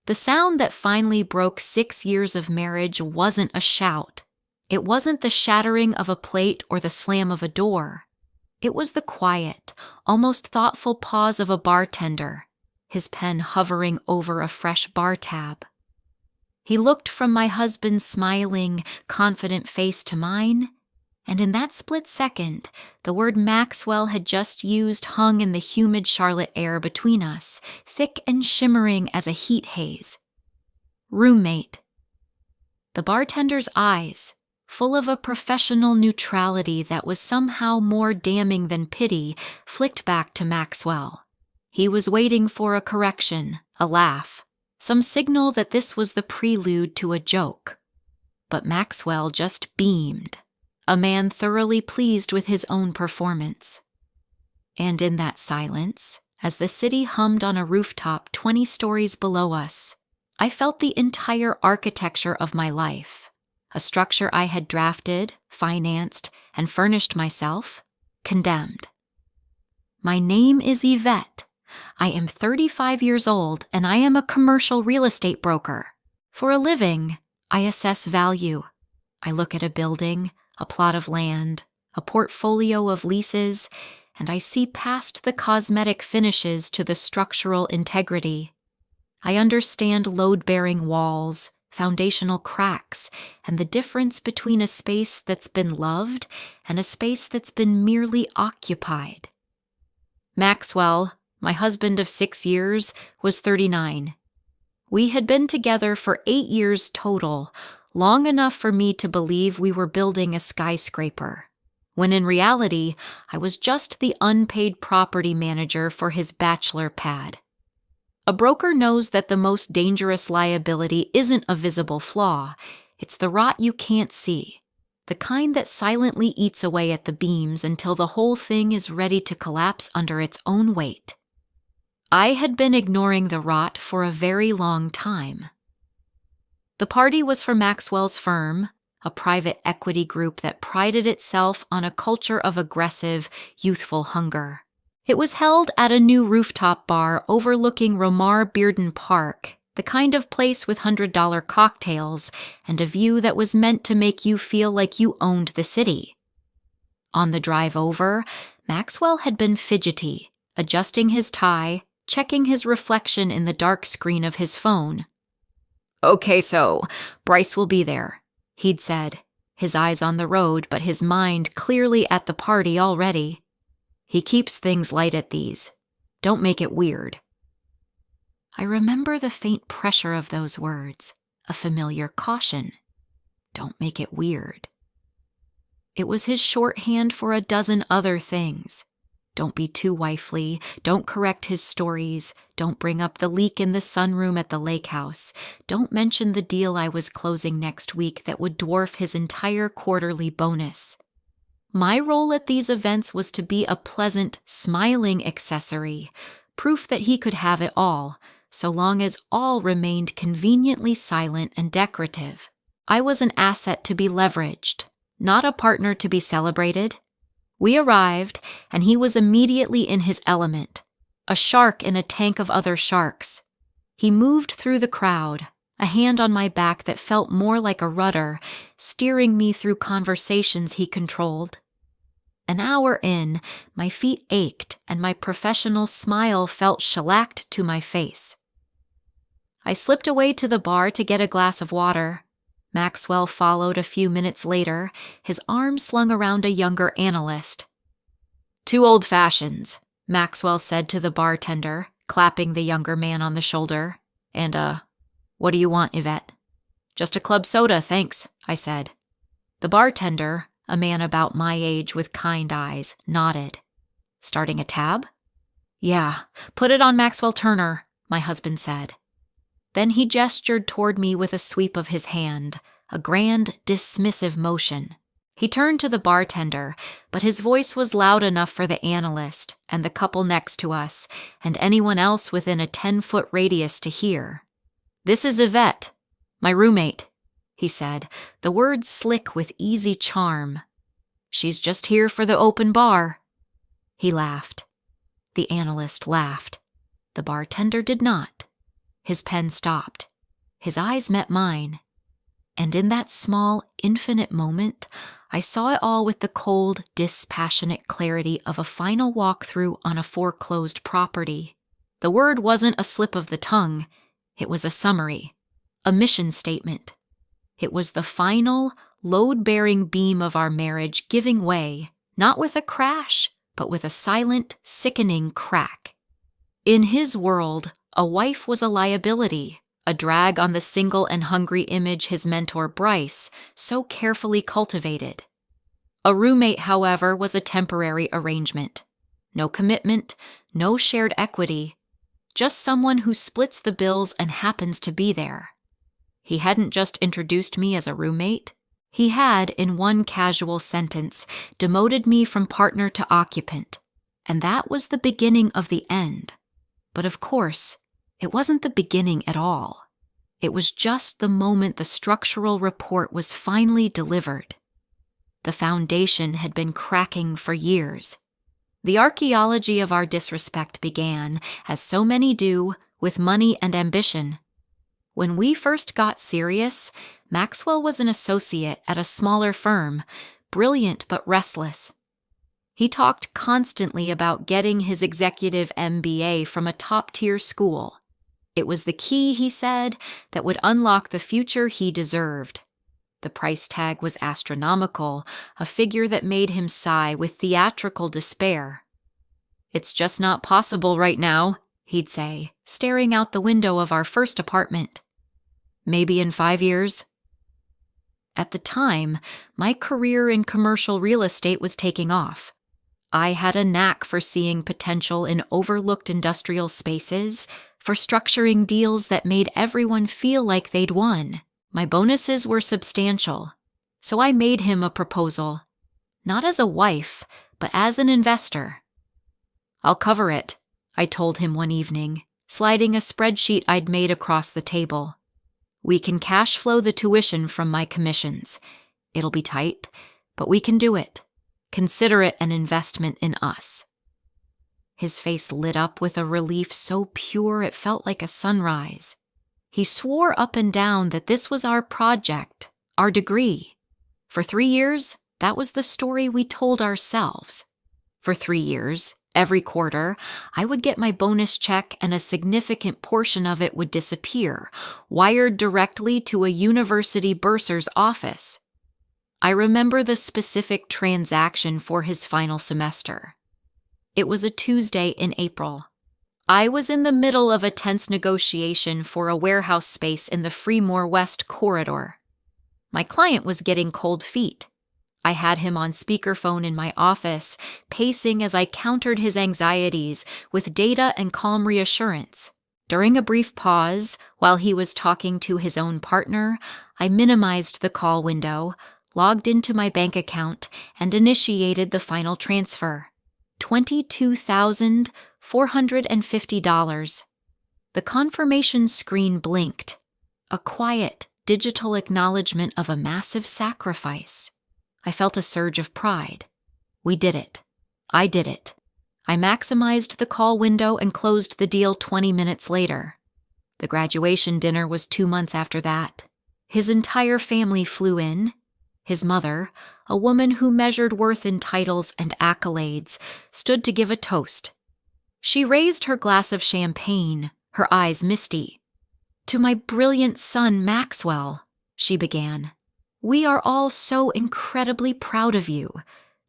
The sound that finally broke 6 years of marriage wasn't a shout. It wasn't the shattering of a plate or the slam of a door. It was the quiet, almost thoughtful pause of a bartender, his pen hovering over a fresh bar tab. He looked from my husband's smiling, confident face to mine, and in that split second, the word Maxwell had just used hung in the humid Charlotte air between us, thick and shimmering as a heat haze. Roommate. The bartender's eyes, full of a professional neutrality that was somehow more damning than pity, flicked back to Maxwell. He was waiting for a correction, a laugh, some signal that this was the prelude to a joke. But Maxwell just beamed, a man thoroughly pleased with his own performance. And in that silence, as the city hummed on a rooftop 20 stories below us, I felt the entire architecture of my life, a structure I had drafted, financed, and furnished myself, condemned. My name is Yvette. I am 35 years old, and I am a commercial real estate broker. For a living, I assess value. I look at a building, a plot of land, a portfolio of leases, and I see past the cosmetic finishes to the structural integrity. I understand load-bearing walls, foundational cracks, and the difference between a space that's been loved and a space that's been merely occupied. Maxwell, my husband of 6 years, was 39. We had been together for 8 years total, long enough for me to believe we were building a skyscraper, when in reality, I was just the unpaid property manager for his bachelor pad. A broker knows that the most dangerous liability isn't a visible flaw, it's the rot you can't see, the kind that silently eats away at the beams until the whole thing is ready to collapse under its own weight. I had been ignoring the rot for a very long time. The party was for Maxwell's firm, a private equity group that prided itself on a culture of aggressive, youthful hunger. It was held at a new rooftop bar overlooking Romar Bearden Park, the kind of place with $100 cocktails and a view that was meant to make you feel like you owned the city. On the drive over, Maxwell had been fidgety, adjusting his tie, checking his reflection in the dark screen of his phone. "Okay, so Bryce will be there," he'd said, his eyes on the road but his mind clearly at the party already. "He keeps things light at these. Don't make it weird." I remember the faint pressure of those words, a familiar caution. Don't make it weird. It was his shorthand for a dozen other things. Don't be too wifely, don't correct his stories, don't bring up the leak in the sunroom at the lake house, don't mention the deal I was closing next week that would dwarf his entire quarterly bonus. My role at these events was to be a pleasant, smiling accessory, proof that he could have it all, so long as all remained conveniently silent and decorative. I was an asset to be leveraged, not a partner to be celebrated. We arrived, and he was immediately in his element, a shark in a tank of other sharks. He moved through the crowd, a hand on my back that felt more like a rudder, steering me through conversations he controlled. An hour in, my feet ached and my professional smile felt shellacked to my face. I slipped away to the bar to get a glass of water. Maxwell followed a few minutes later, his arm slung around a younger analyst. "2 old fashions," Maxwell said to the bartender, clapping the younger man on the shoulder. "And, what do you want, Yvette?" "Just a club soda, thanks," I said. The bartender, a man about my age with kind eyes, nodded. "Starting a tab?" "Yeah, put it on Maxwell Turner," my husband said. Then he gestured toward me with a sweep of his hand, a grand, dismissive motion. He turned to the bartender, but his voice was loud enough for the analyst and the couple next to us and anyone else within a 10-foot radius to hear. "This is Yvette, my roommate," he said, the words slick with easy charm. "She's just here for the open bar." He laughed. The analyst laughed. The bartender did not. His pen stopped. His eyes met mine. And in that small, infinite moment, I saw it all with the cold, dispassionate clarity of a final walkthrough on a foreclosed property. The word wasn't a slip of the tongue. It was a summary, a mission statement. It was the final, load-bearing beam of our marriage giving way, not with a crash, but with a silent, sickening crack. In his world, a wife was a liability, a drag on the single and hungry image his mentor Bryce so carefully cultivated. A roommate, however, was a temporary arrangement. No commitment, no shared equity, just someone who splits the bills and happens to be there. He hadn't just introduced me as a roommate. He had, in one casual sentence, demoted me from partner to occupant, and that was the beginning of the end. But of course, it wasn't the beginning at all. It was just the moment the structural report was finally delivered. The foundation had been cracking for years. The archaeology of our disrespect began, as so many do, with money and ambition. When we first got serious, Maxwell was an associate at a smaller firm, brilliant but restless. He talked constantly about getting his Executive MBA from a top-tier school. It was the key, he said, that would unlock the future he deserved. The price tag was astronomical, a figure that made him sigh with theatrical despair. "It's just not possible right now," he'd say, staring out the window of our first apartment. "Maybe in 5 years." At the time, my career in commercial real estate was taking off. I had a knack for seeing potential in overlooked industrial spaces, for structuring deals that made everyone feel like they'd won. My bonuses were substantial, so I made him a proposal, not as a wife, but as an investor. "I'll cover it," I told him one evening, sliding a spreadsheet I'd made across the table. "We can cash flow the tuition from my commissions. It'll be tight, but we can do it. Consider it an investment in us." His face lit up with a relief so pure it felt like a sunrise. He swore up and down that this was our project, our degree. For 3 years, that was the story we told ourselves. For 3 years, every quarter, I would get my bonus check and a significant portion of it would disappear, wired directly to a university bursar's office. I remember the specific transaction for his final semester. It was a Tuesday in April. I was in the middle of a tense negotiation for a warehouse space in the Fremore West corridor. My client was getting cold feet. I had him on speakerphone in my office, pacing as I countered his anxieties with data and calm reassurance. During a brief pause, while he was talking to his own partner, I minimized the call window, logged into my bank account, and initiated the final transfer. $22,450. The confirmation screen blinked, a quiet, digital acknowledgement of a massive sacrifice. I felt a surge of pride. We did it. I did it. I maximized the call window and closed the deal 20 minutes later. The graduation dinner was 2 months after that. His entire family flew in. His mother, a woman who measured worth in titles and accolades, stood to give a toast. She raised her glass of champagne, her eyes misty. "To my brilliant son, Maxwell," she began. "We are all so incredibly proud of you.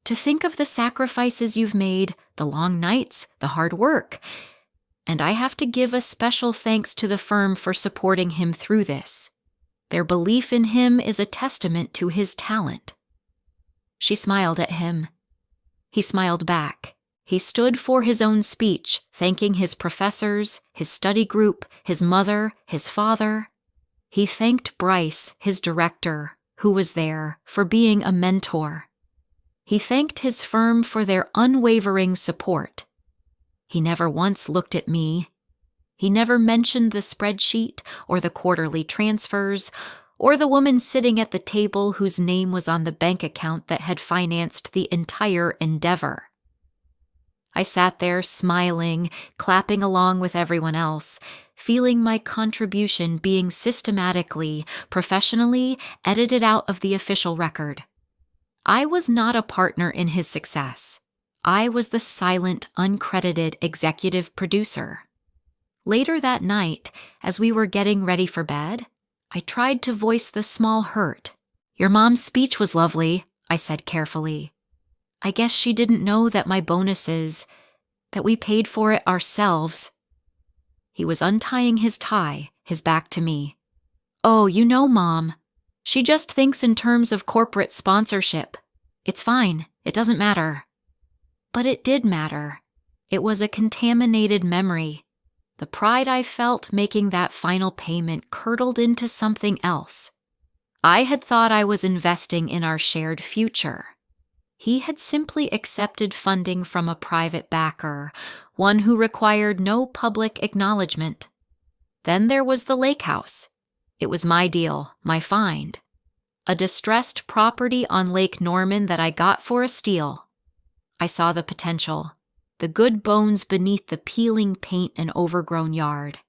To think of the sacrifices you've made, the long nights, the hard work. And I have to give a special thanks to the firm for supporting him through this. Their belief in him is a testament to his talent." She smiled at him. He smiled back. He stood for his own speech, thanking his professors, his study group, his mother, his father. He thanked Bryce, his director, who was there, for being a mentor. He thanked his firm for their unwavering support. He never once looked at me. He never mentioned the spreadsheet or the quarterly transfers or the woman sitting at the table whose name was on the bank account that had financed the entire endeavor. I sat there smiling, clapping along with everyone else, feeling my contribution being systematically, professionally edited out of the official record. I was not a partner in his success. I was the silent, uncredited executive producer. Later that night, as we were getting ready for bed, I tried to voice the small hurt. "Your mom's speech was lovely," I said carefully. "I guess she didn't know that my bonuses, that we paid for it ourselves." He was untying his tie, his back to me. "Oh, you know, Mom. She just thinks in terms of corporate sponsorship. It's fine. It doesn't matter." But it did matter. It was a contaminated memory. The pride I felt making that final payment curdled into something else. I had thought I was investing in our shared future. He had simply accepted funding from a private backer, one who required no public acknowledgement. Then there was the lake house. It was my deal, my find. A distressed property on Lake Norman that I got for a steal. I saw the potential, the good bones beneath the peeling paint and overgrown yard.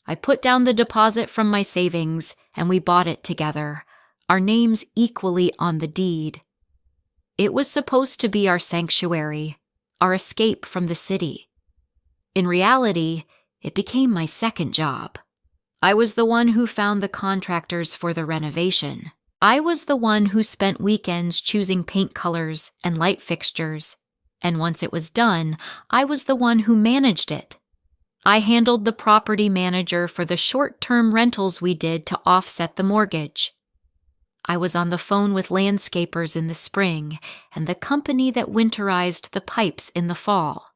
I put down the deposit from my savings, and we bought it together, our names equally on the deed. It was supposed to be our sanctuary, our escape from the city. In reality, it became my second job. I was the one who found the contractors for the renovation. I was the one who spent weekends choosing paint colors and light fixtures. And once it was done, I was the one who managed it. I handled the property manager for the short-term rentals we did to offset the mortgage. I was on the phone with landscapers in the spring and the company that winterized the pipes in the fall.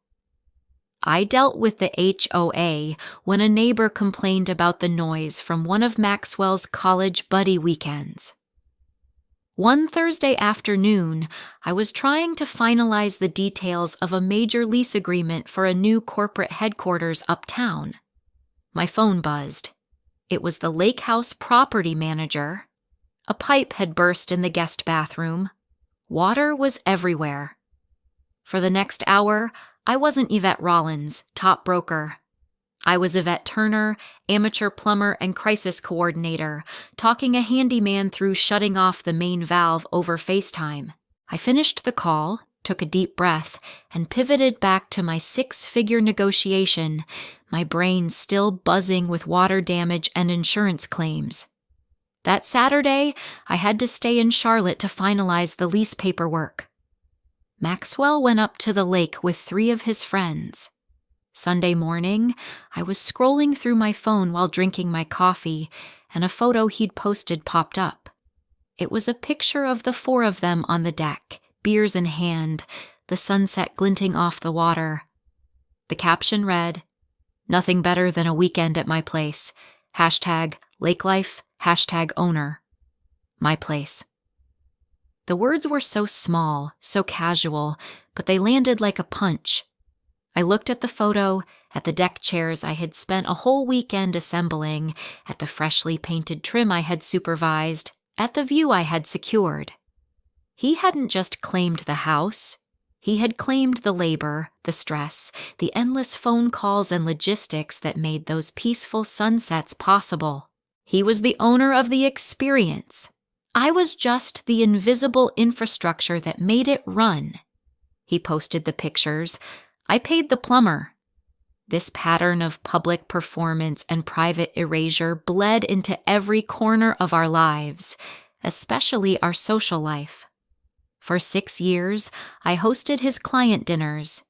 I dealt with the HOA when a neighbor complained about the noise from one of Maxwell's college buddy weekends. One Thursday afternoon, I was trying to finalize the details of a major lease agreement for a new corporate headquarters uptown. My phone buzzed. It was the lake house property manager. A pipe had burst in the guest bathroom. Water was everywhere. For the next hour, I wasn't Yvette Rollins, top broker. I was Yvette Turner, amateur plumber and crisis coordinator, talking a handyman through shutting off the main valve over FaceTime. I finished the call, took a deep breath, and pivoted back to my 6-figure negotiation, my brain still buzzing with water damage and insurance claims. That Saturday, I had to stay in Charlotte to finalize the lease paperwork. Maxwell went up to the lake with 3 of his friends. Sunday morning, I was scrolling through my phone while drinking my coffee, and a photo he'd posted popped up. It was a picture of the 4 of them on the deck, beers in hand, the sunset glinting off the water. The caption read, "Nothing better than a weekend at my place. #LakeLife, #owner. My place." The words were so small, so casual, but they landed like a punch. I looked at the photo, at the deck chairs I had spent a whole weekend assembling, at the freshly painted trim I had supervised, at the view I had secured. He hadn't just claimed the house. He had claimed the labor, the stress, the endless phone calls and logistics that made those peaceful sunsets possible. He was the owner of the experience. I was just the invisible infrastructure that made it run. He posted the pictures. I paid the plumber. This pattern of public performance and private erasure bled into every corner of our lives, especially our social life. For 6 years, I hosted his client dinners.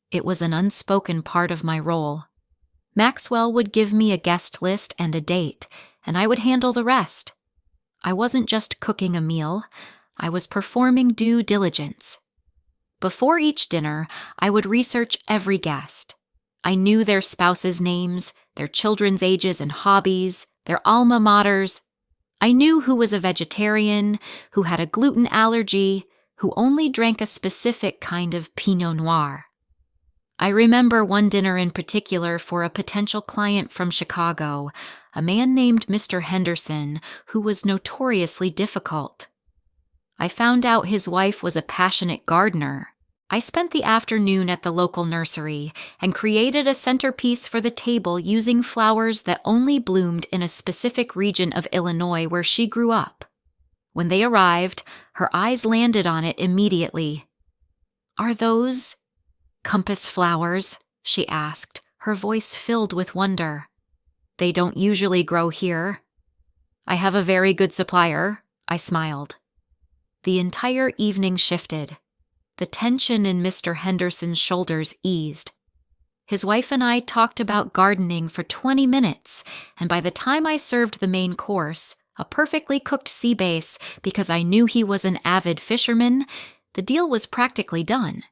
It was an unspoken part of my role. Maxwell would give me a guest list and a date, and I would handle the rest. I wasn't just cooking a meal, I was performing due diligence. Before each dinner, I would research every guest. I knew their spouses' names, their children's ages and hobbies, their alma maters. I knew who was a vegetarian, who had a gluten allergy, who only drank a specific kind of Pinot Noir. I remember one dinner in particular for a potential client from Chicago, a man named Mr. Henderson, who was notoriously difficult. I found out his wife was a passionate gardener. I spent the afternoon at the local nursery and created a centerpiece for the table using flowers that only bloomed in a specific region of Illinois where she grew up. When they arrived, her eyes landed on it immediately. "Are those compass flowers?" she asked, her voice filled with wonder. "They don't usually grow here." "I have a very good supplier," I smiled. The entire evening shifted. The tension in Mr. Henderson's shoulders eased. His wife and I talked about gardening for 20 minutes, and by the time I served the main course, a perfectly cooked sea bass, because I knew he was an avid fisherman, the deal was practically done.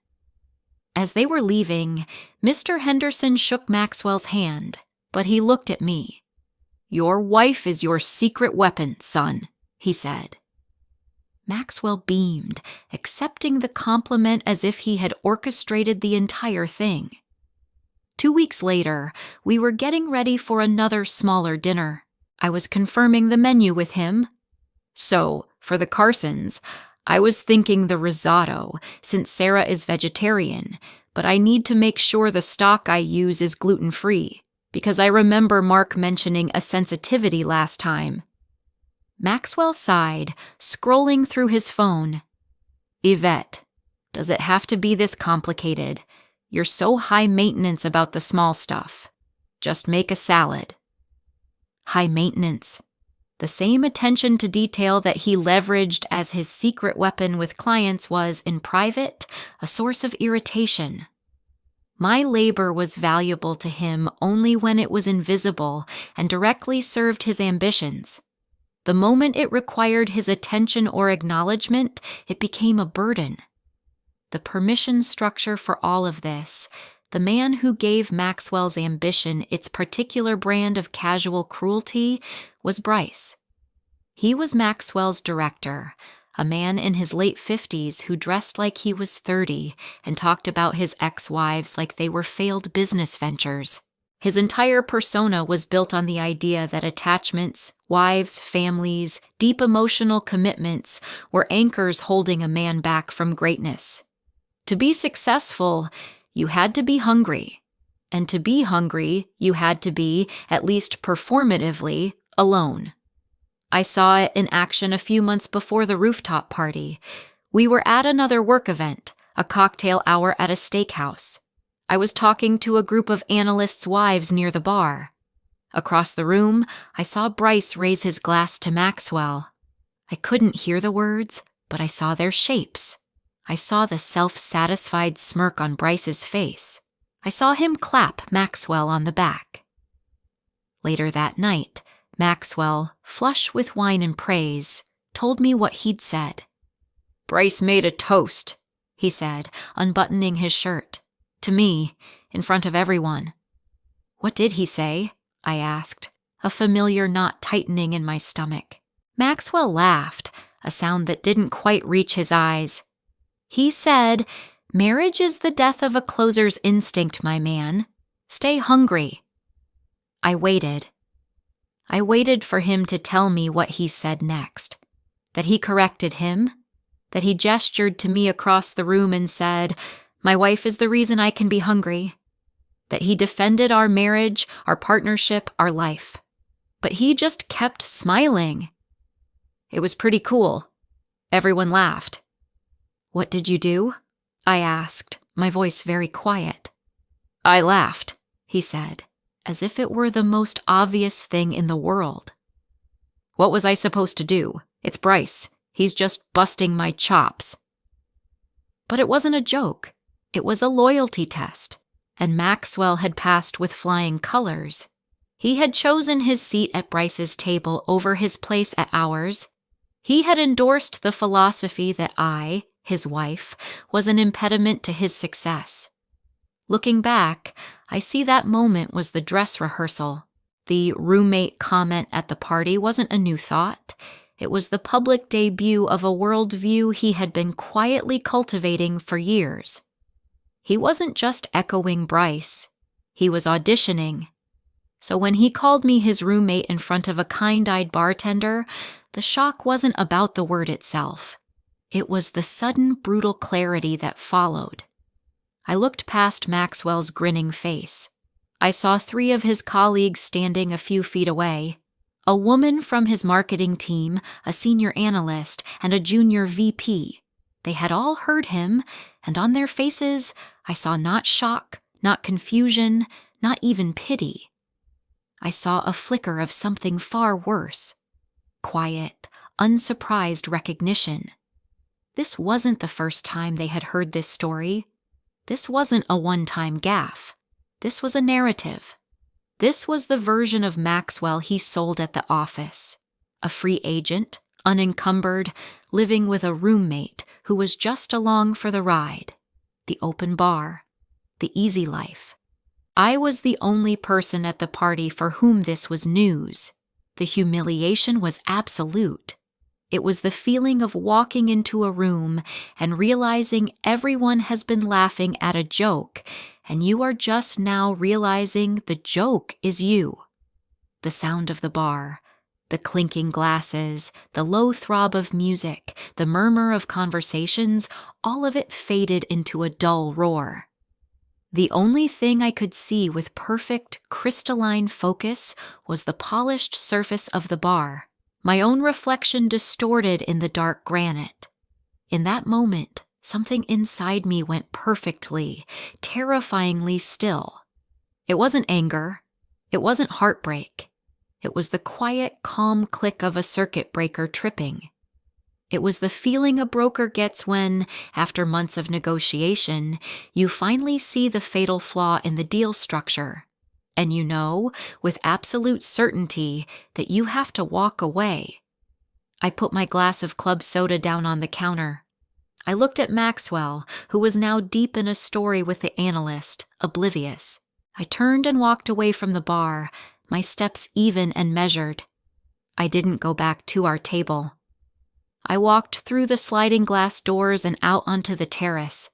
As they were leaving, Mr. Henderson shook Maxwell's hand, but he looked at me. "Your wife is your secret weapon, son," he said. Maxwell beamed, accepting the compliment as if he had orchestrated the entire thing. 2 weeks later, we were getting ready for another smaller dinner. I was confirming the menu with him. "So, for the Carsons, I was thinking the risotto, since Sarah is vegetarian, but I need to make sure the stock I use is gluten-free, because I remember Mark mentioning a sensitivity last time." Maxwell sighed, scrolling through his phone. "Yvette, does it have to be this complicated? You're so high maintenance about the small stuff. Just make a salad." High maintenance. The same attention to detail that he leveraged as his secret weapon with clients was, in private, a source of irritation. My labor was valuable to him only when it was invisible and directly served his ambitions. The moment it required his attention or acknowledgement, it became a burden. The permission structure for all of this, the man who gave Maxwell's ambition its particular brand of casual cruelty, was Bryce. He was Maxwell's director, a man in his late 50s who dressed like he was 30 and talked about his ex-wives like they were failed business ventures. His entire persona was built on the idea that attachments, wives, families, deep emotional commitments were anchors holding a man back from greatness. To be successful, you had to be hungry. And to be hungry, you had to be, at least performatively, alone. I saw it in action a few months before the rooftop party. We were at another work event, a cocktail hour at a steakhouse. I was talking to a group of analysts' wives near the bar. Across the room, I saw Bryce raise his glass to Maxwell. I couldn't hear the words, but I saw their shapes. I saw the self-satisfied smirk on Bryce's face. I saw him clap Maxwell on the back. Later that night, Maxwell, flush with wine and praise, told me what he'd said. "Bryce made a toast," he said, unbuttoning his shirt. "To me, in front of everyone." "What did he say?" I asked, a familiar knot tightening in my stomach. Maxwell laughed, a sound that didn't quite reach his eyes. He said, "Marriage is the death of a closer's instinct, my man. Stay hungry." I waited. I waited for him to tell me what he said next. That he corrected him? That he gestured to me across the room and said, "My wife is the reason I can be hungry." That he defended our marriage, our partnership, our life. But he just kept smiling. It was pretty cool. Everyone laughed. "What did you do?" I asked, my voice very quiet. "I laughed," he said, as if it were the most obvious thing in the world. "What was I supposed to do? It's Bryce. He's just busting my chops." But it wasn't a joke. It was a loyalty test, and Maxwell had passed with flying colors. He had chosen his seat at Bryce's table over his place at ours. He had endorsed the philosophy that I, his wife, was an impediment to his success. Looking back, I see that moment was the dress rehearsal. The roommate comment at the party wasn't a new thought. It was the public debut of a worldview he had been quietly cultivating for years. He wasn't just echoing Bryce. He was auditioning. So when he called me his roommate in front of a kind-eyed bartender, the shock wasn't about the word itself. It was the sudden, brutal clarity that followed. I looked past Maxwell's grinning face. I saw 3 of his colleagues standing a few feet away. A woman from his marketing team, a senior analyst, and a junior VP. They had all heard him, and on their faces I saw not shock, not confusion, not even pity. I saw a flicker of something far worse. Quiet, unsurprised recognition. This wasn't the first time they had heard this story. This wasn't a one-time gaffe. This was a narrative. This was the version of Maxwell he sold at the office. A free agent, unencumbered, living with a roommate who was just along for the ride. The open bar. The easy life. I was the only person at the party for whom this was news. The humiliation was absolute. It was the feeling of walking into a room and realizing everyone has been laughing at a joke, and you are just now realizing the joke is you. The sound of the bar, the clinking glasses, the low throb of music, the murmur of conversations, all of it faded into a dull roar. The only thing I could see with perfect, crystalline focus was the polished surface of the bar, my own reflection distorted in the dark granite. In that moment, something inside me went perfectly, terrifyingly still. It wasn't anger. It wasn't heartbreak. It was the quiet, calm click of a circuit breaker tripping. It was the feeling a broker gets when, after months of negotiation, you finally see the fatal flaw in the deal structure, and you know, with absolute certainty, that you have to walk away. I put my glass of club soda down on the counter. I looked at Maxwell, who was now deep in a story with the analyst, oblivious. I turned and walked away from the bar, my steps even and measured. I didn't go back to our table. I walked through the sliding glass doors and out onto the terrace.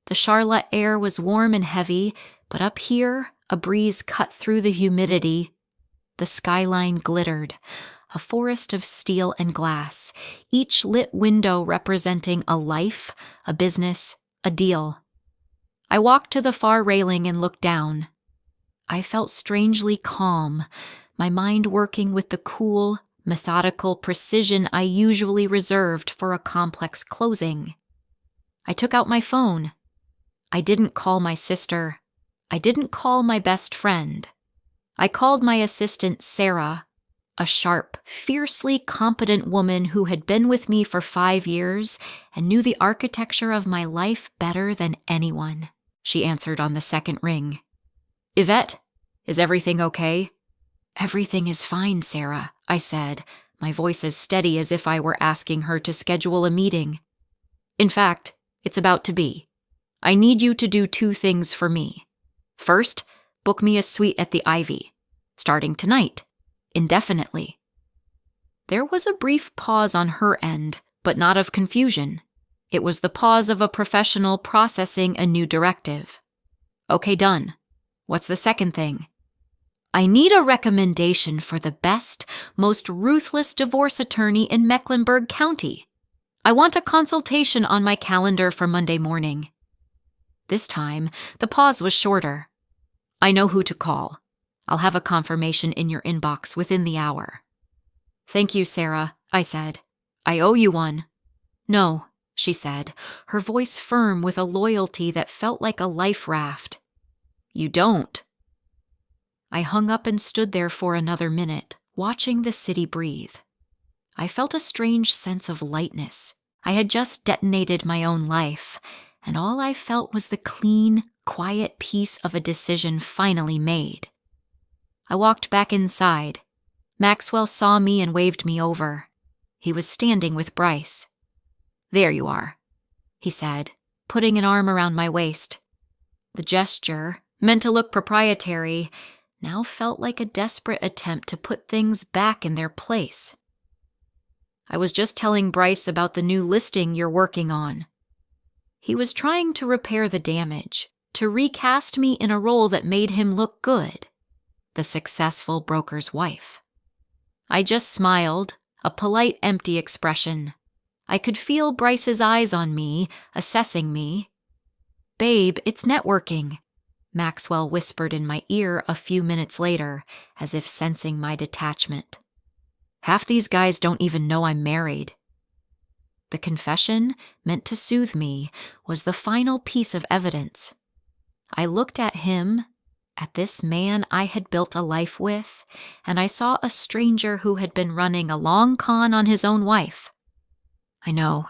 The Charlotte air was warm and heavy, but up here, a breeze cut through the humidity. The skyline glittered, a forest of steel and glass, each lit window representing a life, a business, a deal. I walked to the far railing and looked down. I felt strangely calm, my mind working with the cool, methodical precision I usually reserved for a complex closing. I took out my phone. I didn't call my sister. I didn't call my best friend. I called my assistant Sarah, a sharp, fiercely competent woman who had been with me for 5 years and knew the architecture of my life better than anyone. She answered on the second ring. "Yvette, is everything okay?" "Everything is fine, Sarah," I said, my voice as steady as if I were asking her to schedule a meeting. "In fact, it's about to be. I need you to do 2 things for me. First, book me a suite at the Ivy, starting tonight, indefinitely." There was a brief pause on her end, but not of confusion. It was the pause of a professional processing a new directive. "Okay, done. What's the second thing?" "I need a recommendation for the best, most ruthless divorce attorney in Mecklenburg County. I want a consultation on my calendar for Monday morning." This time, the pause was shorter. "I know who to call. I'll have a confirmation in your inbox within the hour." "Thank you, Sarah," I said. "I owe you one." "No," she said, her voice firm with a loyalty that felt like a life raft. "You don't." I hung up and stood there for another minute, watching the city breathe. I felt a strange sense of lightness. I had just detonated my own life, and all I felt was the clean, quiet peace of a decision finally made. I walked back inside. Maxwell saw me and waved me over. He was standing with Bryce. "There you are," he said, putting an arm around my waist. The gesture, meant to look proprietary, now felt like a desperate attempt to put things back in their place. "I was just telling Bryce about the new listing you're working on." He was trying to repair the damage, to recast me in a role that made him look good. The successful broker's wife. I just smiled, a polite, empty expression. I could feel Bryce's eyes on me, assessing me. "Babe, it's networking," Maxwell whispered in my ear a few minutes later, as if sensing my detachment. "Half these guys don't even know I'm married." The confession, meant to soothe me, was the final piece of evidence. I looked at him, at this man I had built a life with, and I saw a stranger who had been running a long con on his own wife. "I know,"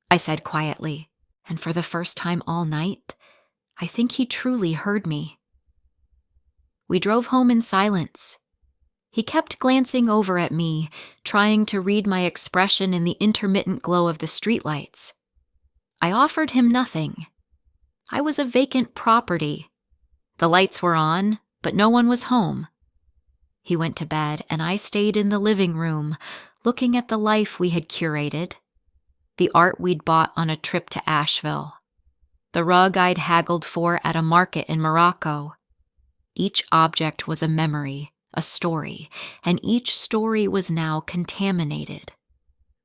I said quietly, and for the first time all night, I think he truly heard me. We drove home in silence. He kept glancing over at me, trying to read my expression in the intermittent glow of the streetlights. I offered him nothing. I was a vacant property. The lights were on, but no one was home. He went to bed, and I stayed in the living room, looking at the life we had curated, the art we'd bought on a trip to Asheville, the rug I'd haggled for at a market in Morocco. Each object was a memory, a story, and each story was now contaminated.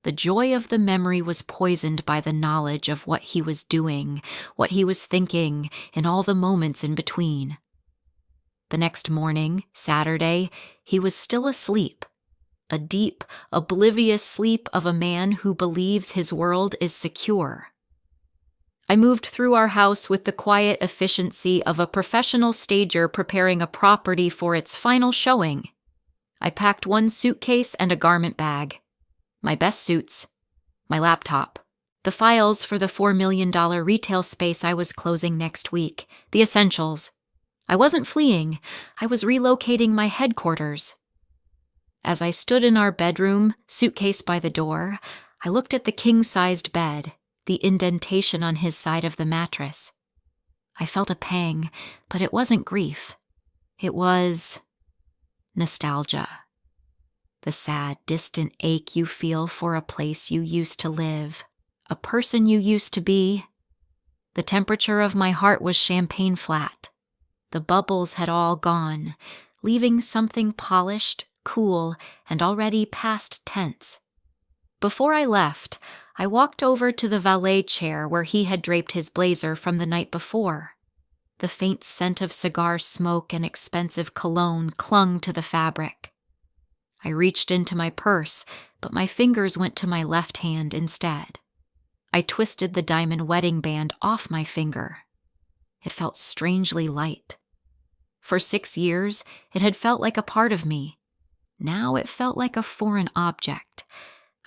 The joy of the memory was poisoned by the knowledge of what he was doing, what he was thinking, in all the moments in between. The next morning, Saturday, he was still asleep. A deep, oblivious sleep of a man who believes his world is secure. I moved through our house with the quiet efficiency of a professional stager preparing a property for its final showing. I packed one suitcase and a garment bag. My best suits, my laptop, the files for the $4 million retail space I was closing next week, the essentials. I wasn't fleeing, I was relocating my headquarters. As I stood in our bedroom, suitcase by the door, I looked at the king-sized bed, the indentation on his side of the mattress. I felt a pang, but it wasn't grief. It was nostalgia. The sad, distant ache you feel for a place you used to live, a person you used to be. The temperature of my heart was champagne flat. The bubbles had all gone, leaving something polished, cool, and already past tense. Before I left, I walked over to the valet chair where he had draped his blazer from the night before. The faint scent of cigar smoke and expensive cologne clung to the fabric. I reached into my purse, but my fingers went to my left hand instead. I twisted the diamond wedding band off my finger. It felt strangely light. For 6 years, it had felt like a part of me. Now it felt like a foreign object.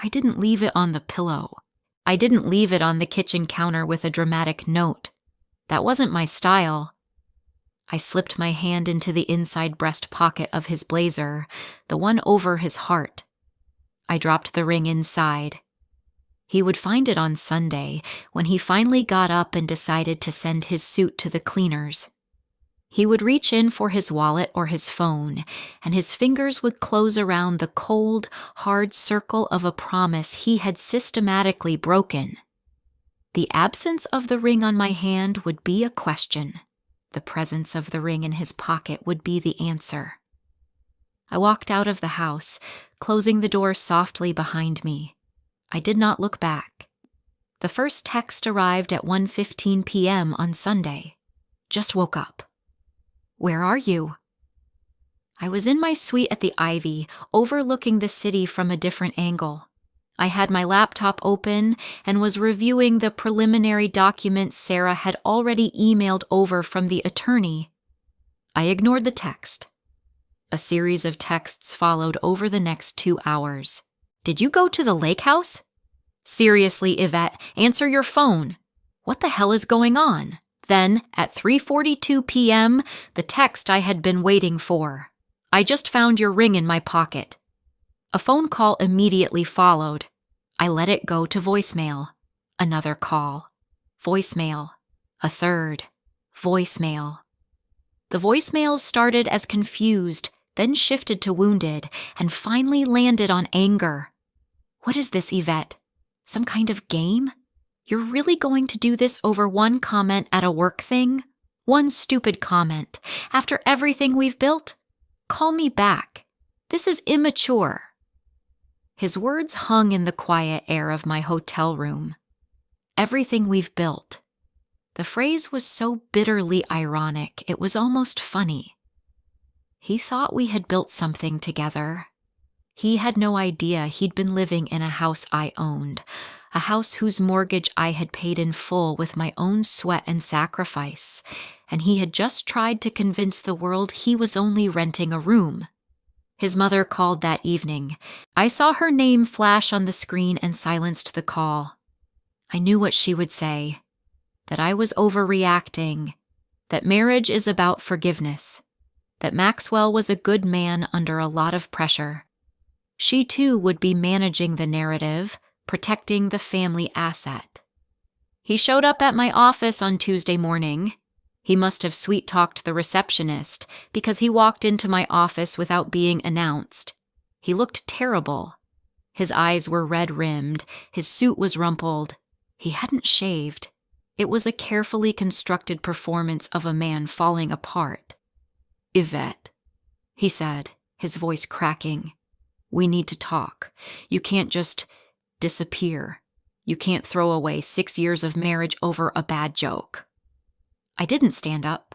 I didn't leave it on the pillow. I didn't leave it on the kitchen counter with a dramatic note. That wasn't my style. I slipped my hand into the inside breast pocket of his blazer, the one over his heart. I dropped the ring inside. He would find it on Sunday, when he finally got up and decided to send his suit to the cleaners. He would reach in for his wallet or his phone, and his fingers would close around the cold, hard circle of a promise he had systematically broken. The absence of the ring on my hand would be a question. The presence of the ring in his pocket would be the answer. I walked out of the house, closing the door softly behind me. I did not look back. The first text arrived at 1:15 p.m. on Sunday. "Just woke up." "Where are you?" I was in my suite at the Ivy, overlooking the city from a different angle. I had my laptop open and was reviewing the preliminary documents Sarah had already emailed over from the attorney. I ignored the text. A series of texts followed over the next 2 hours. "Did you go to the lake house?" "Seriously, Yvette, answer your phone. What the hell is going on?" Then, at 3:42 p.m., the text I had been waiting for. "I just found your ring in my pocket." A phone call immediately followed. I let it go to voicemail. Another call. Voicemail. A third. Voicemail. The voicemails started as confused, then shifted to wounded, and finally landed on anger. "What is this, Yvette? Some kind of game? You're really going to do this over one comment at a work thing? One stupid comment. After everything we've built? Call me back. This is immature." His words hung in the quiet air of my hotel room. Everything we've built. The phrase was so bitterly ironic, it was almost funny. He thought we had built something together. He had no idea he'd been living in a house I owned, a house whose mortgage I had paid in full with my own sweat and sacrifice, and he had just tried to convince the world he was only renting a room. His mother called that evening. I saw her name flash on the screen and silenced the call. I knew what she would say, that I was overreacting, that marriage is about forgiveness, that Maxwell was a good man under a lot of pressure. She too would be managing the narrative, protecting the family asset. He showed up at my office on Tuesday morning. He must have sweet-talked the receptionist because he walked into my office without being announced. He looked terrible. His eyes were red-rimmed, his suit was rumpled. He hadn't shaved. It was a carefully constructed performance of a man falling apart. "Yvette," he said, his voice cracking. "We need to talk. You can't just disappear. You can't throw away 6 years of marriage over a bad joke." I didn't stand up.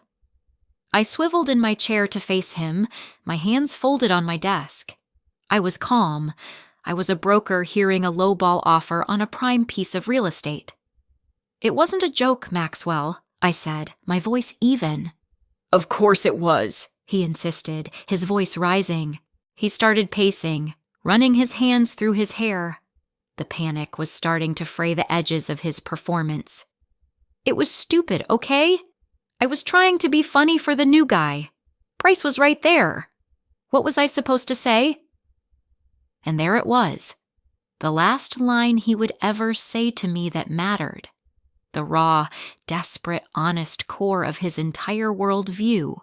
I swiveled in my chair to face him, my hands folded on my desk. I was calm. I was a broker hearing a lowball offer on a prime piece of real estate. "It wasn't a joke, Maxwell," I said, my voice even. "Of course it was," he insisted, his voice rising. He started pacing, running his hands through his hair. The panic was starting to fray the edges of his performance. "It was stupid, okay? I was trying to be funny for the new guy. Price was right there. What was I supposed to say?" And there it was, the last line he would ever say to me that mattered. The raw, desperate, honest core of his entire worldview.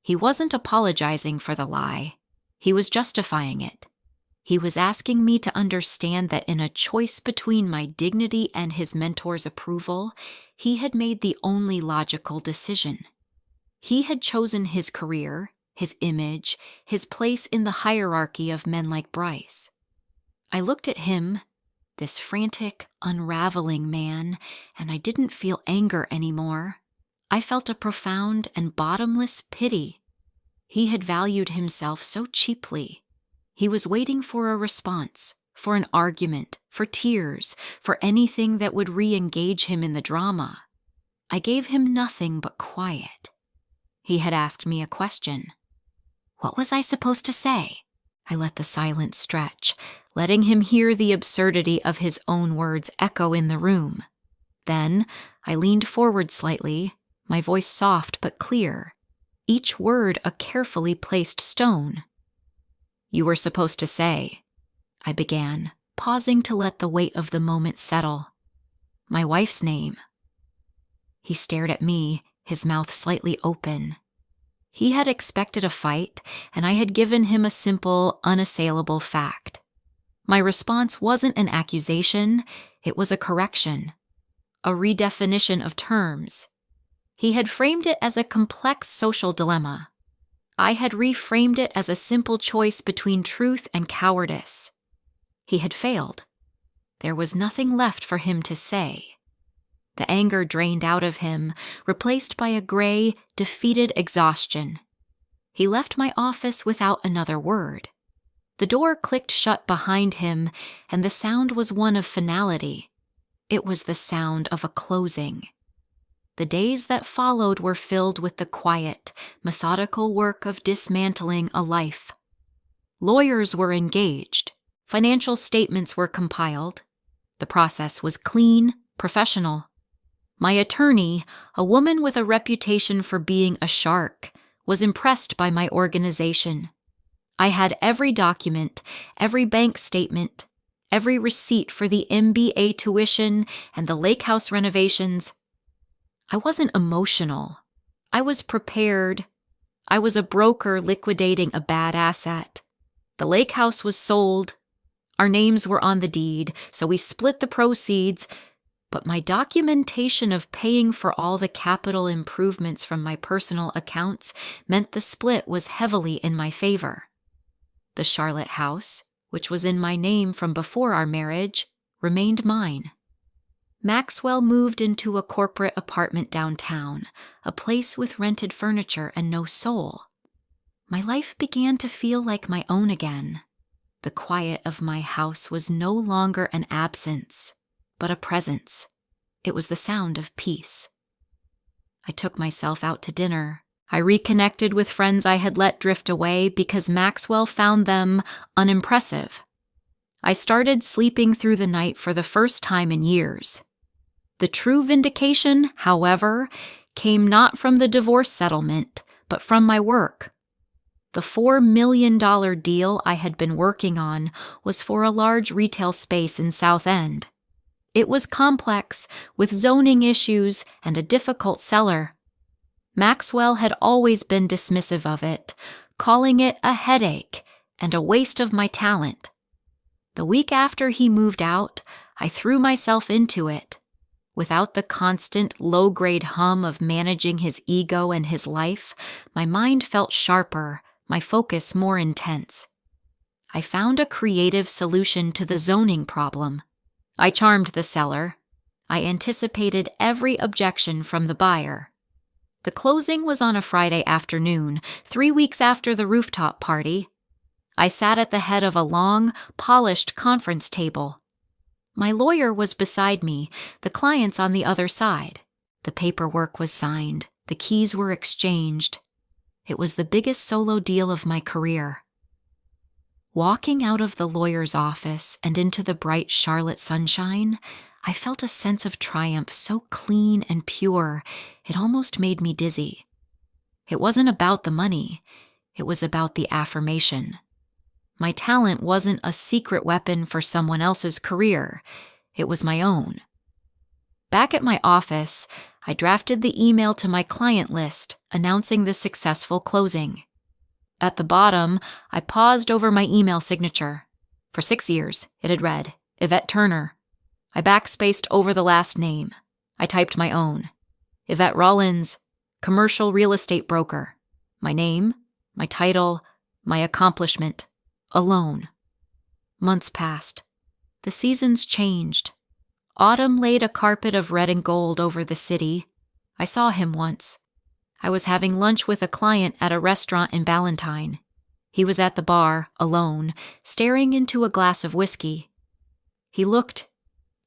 He wasn't apologizing for the lie. He was justifying it. He was asking me to understand that in a choice between my dignity and his mentor's approval, he had made the only logical decision. He had chosen his career, his image, his place in the hierarchy of men like Bryce. I looked at him, this frantic, unraveling man, and I didn't feel anger anymore. I felt a profound and bottomless pity. He had valued himself so cheaply. He was waiting for a response, for an argument, for tears, for anything that would re-engage him in the drama. I gave him nothing but quiet. He had asked me a question. What was I supposed to say? I let the silence stretch, letting him hear the absurdity of his own words echo in the room. Then I leaned forward slightly, my voice soft but clear, each word a carefully placed stone. "You were supposed to say," I began, pausing to let the weight of the moment settle, "my wife's name." He stared at me, his mouth slightly open. He had expected a fight, and I had given him a simple, unassailable fact. My response wasn't an accusation, it was a correction, a redefinition of terms. He had framed it as a complex social dilemma. I had reframed it as a simple choice between truth and cowardice. He had failed. There was nothing left for him to say. The anger drained out of him, replaced by a gray, defeated exhaustion. He left my office without another word. The door clicked shut behind him, and the sound was one of finality. It was the sound of a closing. The days that followed were filled with the quiet, methodical work of dismantling a life. Lawyers were engaged. Financial statements were compiled. The process was clean, professional. My attorney, a woman with a reputation for being a shark, was impressed by my organization. I had every document, every bank statement, every receipt for the MBA tuition and the lake house renovations. I wasn't emotional. I was prepared. I was a broker liquidating a bad asset. The lake house was sold. Our names were on the deed, so we split the proceeds, but my documentation of paying for all the capital improvements from my personal accounts meant the split was heavily in my favor. The Charlotte house, which was in my name from before our marriage, remained mine. Maxwell moved into a corporate apartment downtown, a place with rented furniture and no soul. My life began to feel like my own again. The quiet of my house was no longer an absence, but a presence. It was the sound of peace. I took myself out to dinner. I reconnected with friends I had let drift away because Maxwell found them unimpressive. I started sleeping through the night for the first time in years. The true vindication, however, came not from the divorce settlement, but from my work. The $4 million deal I had been working on was for a large retail space in South End. It was complex, with zoning issues and a difficult seller. Maxwell had always been dismissive of it, calling it a headache and a waste of my talent. The week after he moved out, I threw myself into it. Without the constant, low-grade hum of managing his ego and his life, my mind felt sharper, my focus more intense. I found a creative solution to the zoning problem. I charmed the seller. I anticipated every objection from the buyer. The closing was on a Friday afternoon, 3 weeks after the rooftop party. I sat at the head of a long, polished conference table. My lawyer was beside me, the clients on the other side. The paperwork was signed, the keys were exchanged. It was the biggest solo deal of my career. Walking out of the lawyer's office and into the bright Charlotte sunshine, I felt a sense of triumph so clean and pure, it almost made me dizzy. It wasn't about the money, it was about the affirmation. My talent wasn't a secret weapon for someone else's career, it was my own. Back at my office, I drafted the email to my client list announcing the successful closing. At the bottom, I paused over my email signature. For 6 years, it had read, Yvette Turner. I backspaced over the last name. I typed my own. Yvette Rollins, commercial real estate broker. My name, my title, my accomplishment. Alone. Months passed. The seasons changed. Autumn laid a carpet of red and gold over the city. I saw him once. I was having lunch with a client at a restaurant in Ballantyne. He was at the bar, alone, staring into a glass of whiskey. He looked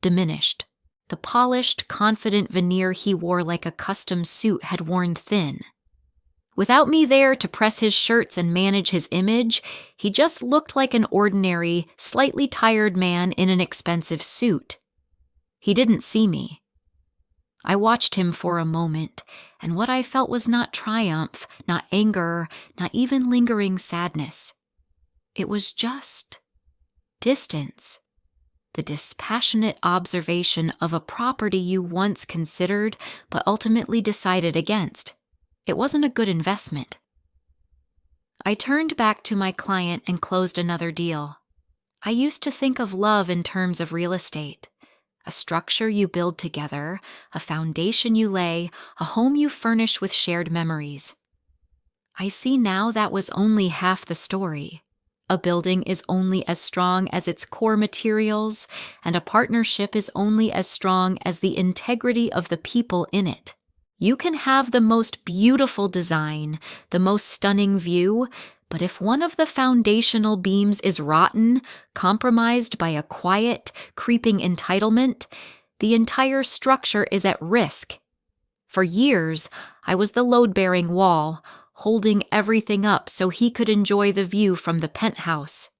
diminished. The polished, confident veneer he wore like a custom suit had worn thin. Without me there to press his shirts and manage his image, he just looked like an ordinary, slightly tired man in an expensive suit. He didn't see me. I watched him for a moment, and what I felt was not triumph, not anger, not even lingering sadness. It was just distance. The dispassionate observation of a property you once considered but ultimately decided against. It wasn't a good investment. I turned back to my client and closed another deal. I used to think of love in terms of real estate. A structure you build together, a foundation you lay, a home you furnish with shared memories. I see now that was only half the story. A building is only as strong as its core materials, and a partnership is only as strong as the integrity of the people in it. You can have the most beautiful design, the most stunning view, but if one of the foundational beams is rotten, compromised by a quiet, creeping entitlement, the entire structure is at risk. For years, I was the load-bearing wall, holding everything up so he could enjoy the view from the penthouse.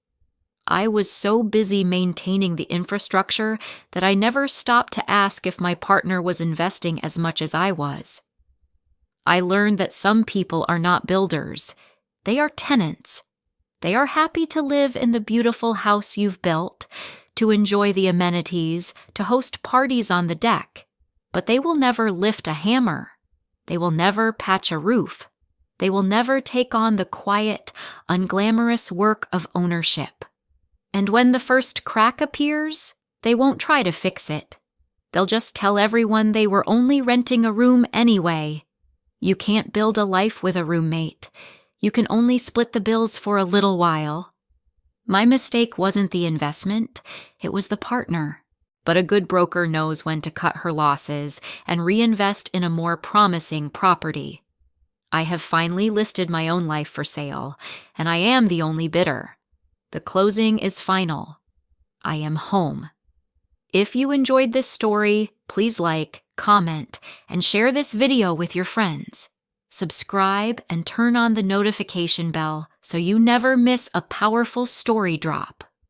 I was so busy maintaining the infrastructure that I never stopped to ask if my partner was investing as much as I was. I learned that some people are not builders. They are tenants. They are happy to live in the beautiful house you've built, to enjoy the amenities, to host parties on the deck. But they will never lift a hammer. They will never patch a roof. They will never take on the quiet, unglamorous work of ownership. And when the first crack appears, they won't try to fix it. They'll just tell everyone they were only renting a room anyway. You can't build a life with a roommate. You can only split the bills for a little while. My mistake wasn't the investment, it was the partner. But a good broker knows when to cut her losses and reinvest in a more promising property. I have finally listed my own life for sale, and I am the only bidder. The closing is final. I am home. If you enjoyed this story, please like, comment, and share this video with your friends. Subscribe and turn on the notification bell so you never miss a powerful story drop.